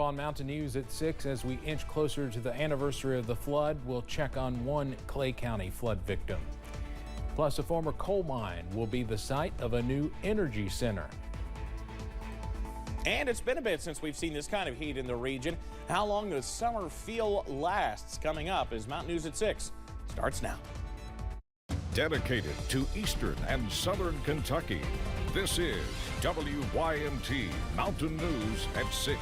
On Mountain News at 6, as we inch closer to the anniversary of the flood, we'll check on one Clay County flood victim. Plus, a former coal mine will be the site of a new energy center. And it's been a bit since we've seen this kind of heat in the region. How long the summer feel lasts coming up as Mountain News at 6 starts now. Dedicated to Eastern and Southern Kentucky, this is WYMT Mountain News at 6.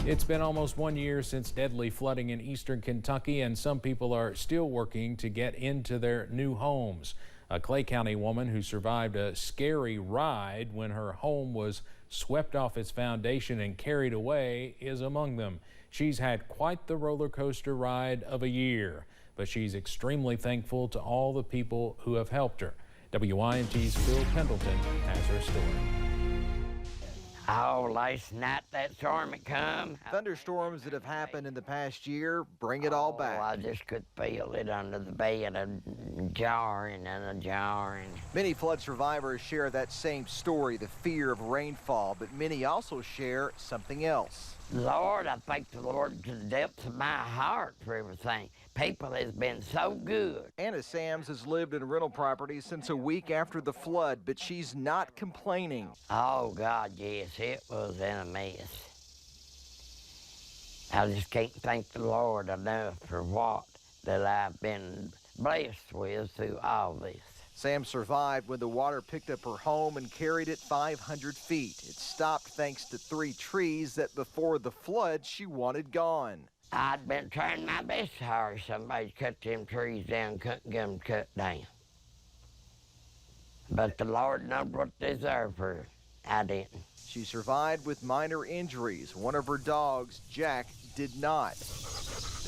It's been almost 1 year since deadly flooding in eastern Kentucky, and some people are still working to get into their new homes. A Clay County woman who survived a scary ride when her home was swept off its foundation and carried away is among them. She's had quite the roller coaster ride of a year, but she's extremely thankful to all the people who have helped her. WYMT's Phil Pendleton has her story. Oh, last night that storm had come. Thunderstorms that have happened in the past year bring it all back. I just could feel it under the bed, a jarring and a jarring. Many flood survivors share that same story, the fear of rainfall, but many also share something else. Lord, I thank the Lord to the depths of my heart for everything. People has been so good. Anna Sams has lived in rental properties since a week after the flood, but she's not complaining. Oh, God, yes, it was in a mess. I just can't thank the Lord enough for what that I've been blessed with through all this. Sam survived when the water picked up her home and carried it 500 feet. It stopped thanks to 3 trees that before the flood she wanted gone. I'd been trying my best to hire somebody to cut them trees down, couldn't get them cut down. But the Lord knows what they deserve for. I didn't. She survived with minor injuries. One of her dogs, Jack, did not.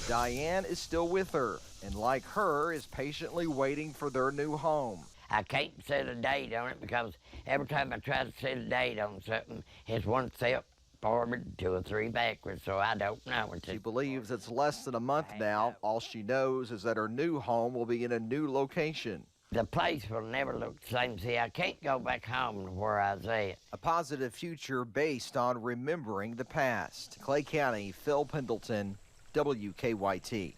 Diane is still with her, and like her, is patiently waiting for their new home. I can't set a date on it because every time I try to set a date on something, it's one step forward, 2 or 3 backwards, so I don't know. She believes it's less than a month now. All she knows is that her new home will be in a new location. The place will never look the same. See, I can't go back home to where I was at. A positive future based on remembering the past. Clay County, Phil Pendleton, WKYT.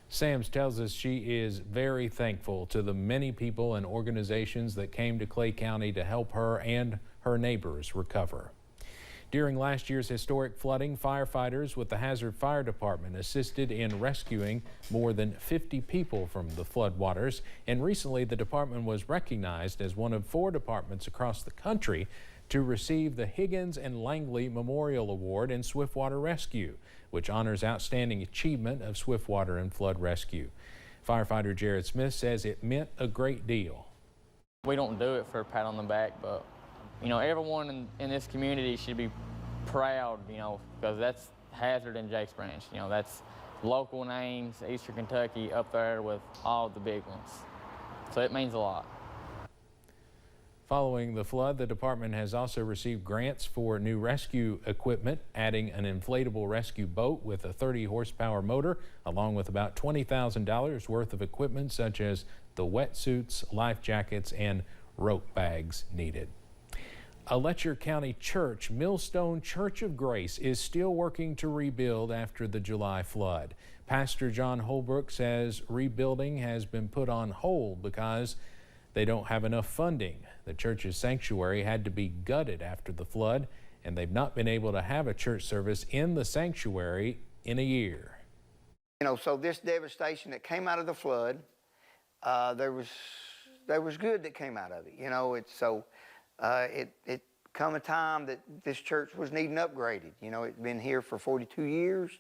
Sams tells us she is very thankful to the many people and organizations that came to Clay County to help her and her neighbors recover. During last year's historic flooding, firefighters with the Hazard Fire Department assisted in rescuing more than 50 people from the floodwaters, and recently the department was recognized as one of 4 departments across the country to receive the Higgins and Langley Memorial Award in Swiftwater Rescue, which honors outstanding achievement of swiftwater and flood rescue. Firefighter Jared Smith says it meant a great deal. We don't do it for a pat on the back, but you know, everyone in this community should be proud, you know, because that's Hazard and Jakes Branch. You know, that's local names, Eastern Kentucky, up there with all the big ones. So it means a lot. Following the flood, the department has also received grants for new rescue equipment, adding an inflatable rescue boat with a 30-horsepower motor, along with about $20,000 worth of equipment such as the wetsuits, life jackets, and rope bags needed. A Letcher County church, Millstone Church of Grace, is still working to rebuild after the July flood. Pastor John Holbrook says rebuilding has been put on hold because they don't have enough funding. The church's sanctuary had to be gutted after the flood, and they've not been able to have a church service in the sanctuary in a year. You know, so this devastation that came out of the flood, there was good that came out of it. You know, it come a time that this church was needing upgraded. You know, it's been here for 42 years.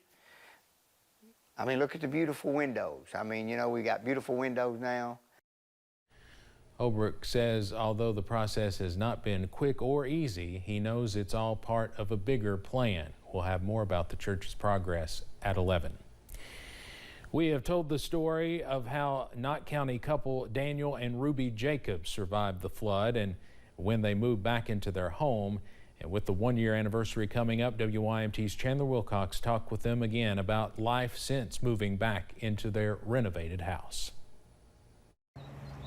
I mean, look at the beautiful windows. I mean, you know, we got beautiful windows now. Holbrook says although the process has not been quick or easy, he knows it's all part of a bigger plan. We'll have more about the church's progress at 11. We have told the story of how Knott County couple Daniel and Ruby Jacobs survived the flood and when they moved back into their home. And with the 1-year anniversary coming up, WYMT's Chandler Wilcox talked with them again about life since moving back into their renovated house.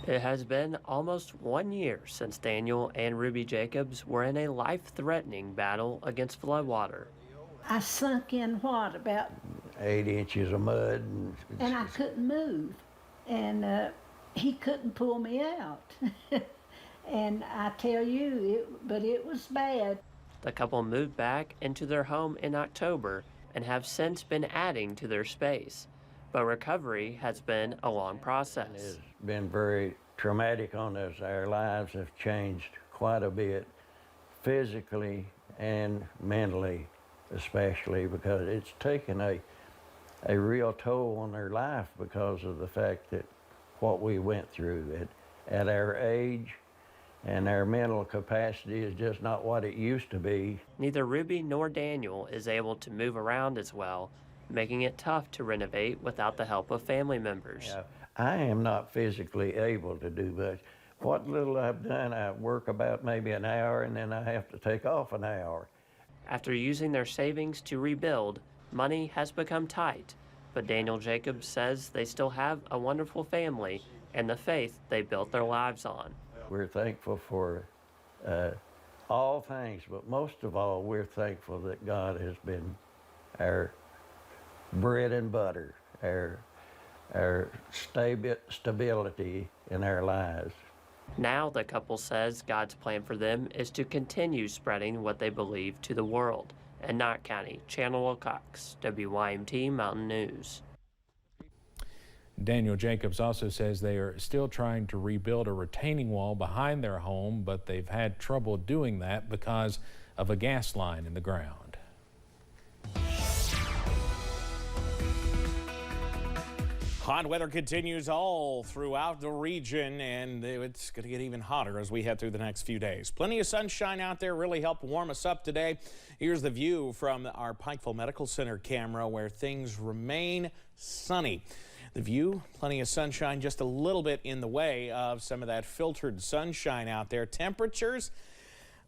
It has been almost 1 year since Daniel and Ruby Jacobs were in a life-threatening battle against floodwater. I sunk in what, about 8 inches of mud. and I couldn't move. And he couldn't pull me out. And I tell you, but it was bad. The couple moved back into their home in October and have since been adding to their space. But recovery has been a long process. It's been very traumatic on us. Our lives have changed quite a bit, physically and mentally, especially because it's taken a real toll on their life because of the fact that what we went through at our age, and our mental capacity is just not what it used to be. Neither Ruby nor Daniel is able to move around as well, making it tough to renovate without the help of family members. Yeah, I am not physically able to do much. What little I've done, I work about maybe an hour and then I have to take off an hour. After using their savings to rebuild, money has become tight, but Daniel Jacobs says they still have a wonderful family and the faith they built their lives on. We're thankful for all things, but most of all, we're thankful that God has been our bread and butter, our stability in our lives. Now the couple says God's plan for them is to continue spreading what they believe to the world. In Knott County, Channel Wilcox, WYMT Mountain News. Daniel Jacobs also says they are still trying to rebuild a retaining wall behind their home, but they've had trouble doing that because of a gas line in the ground. Hot weather continues all throughout the region, and it's going to get even hotter as we head through the next few days. Plenty of sunshine out there really helped warm us up today. Here's the view from our Pikeville Medical Center camera where things remain sunny. The view, plenty of sunshine, just a little bit in the way of some of that filtered sunshine out there. Temperatures,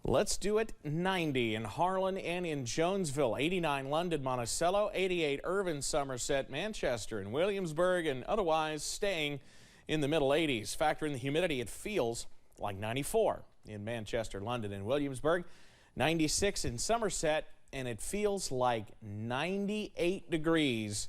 let's do it, 90 in Harlan and in Jonesville, 89 London, Monticello, 88 Irvine, Somerset, Manchester, and Williamsburg, and otherwise staying in the middle 80s. Factor in the humidity, it feels like 94 in Manchester, London, and Williamsburg, 96 in Somerset, and it feels like 98 degrees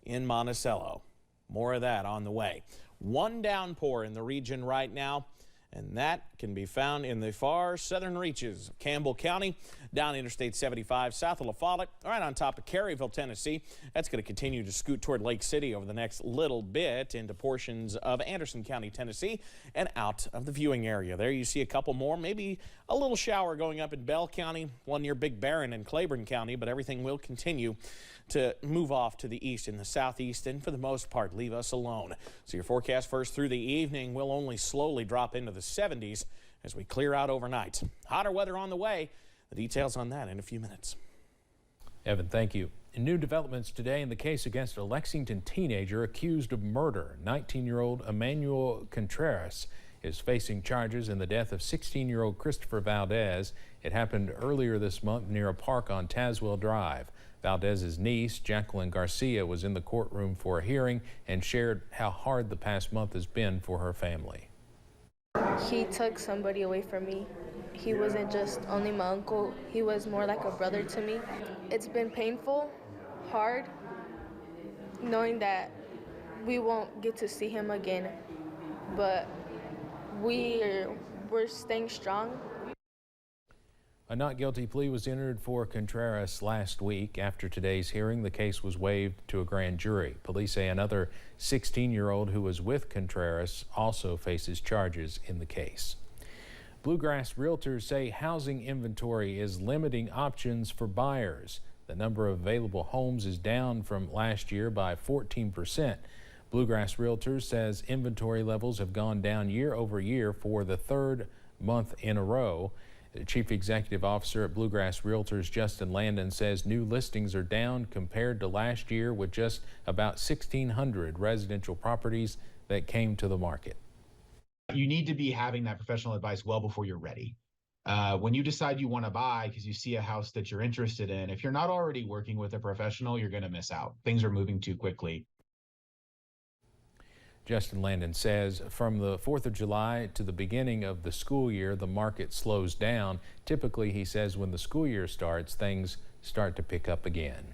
in Monticello. More of that on the way. One downpour in the region right now, and that can be found in the far southern reaches of Campbell County, down Interstate 75, south of LaFollette, right on top of Caryville, Tennessee. That's going to continue to scoot toward Lake City over the next little bit into portions of Anderson County, Tennessee, and out of the viewing area. There you see a couple more, maybe a little shower going up in Bell County, one near Big Barren in Claiborne County, but everything will continue to move off to the east and the southeast, and for the most part leave us alone. So your forecast first through the evening will only slowly drop into the 70s as we clear out overnight. Hotter weather on the way. The details on that in a few minutes. Evan, thank you. In new developments today in the case against a Lexington teenager accused of murder, 19-year-old Emmanuel Contreras is facing charges in the death of 16-year-old Christopher Valdez. It happened earlier this month near a park on Tazewell Drive. Valdez's niece, Jacqueline Garcia, was in the courtroom for a hearing and shared how hard the past month has been for her family. He took somebody away from me. He wasn't just only my uncle, he was more like a brother to me. It's been painful, hard, knowing that we won't get to see him again, but we're staying strong. A not guilty plea was entered for Contreras last week. After today's hearing, the case was waived to a grand jury. Police say another 16-year-old who was with Contreras also faces charges in the case. Bluegrass realtors say housing inventory is limiting options for buyers. The number of available homes is down from last year by 14%. Bluegrass realtors says inventory levels have gone down year over year for the third month in a row. The Chief Executive Officer at Bluegrass Realtors, Justin Landon, says new listings are down compared to last year with just about 1,600 residential properties that came to the market. You need to be having that professional advice well before you're ready. When you decide you want to buy because you see a house that you're interested in, if you're not already working with a professional, you're going to miss out. Things are moving too quickly. Justin Landon says from the 4th of July to the beginning of the school year, the market slows down. Typically, he says when the school year starts, things start to pick up again.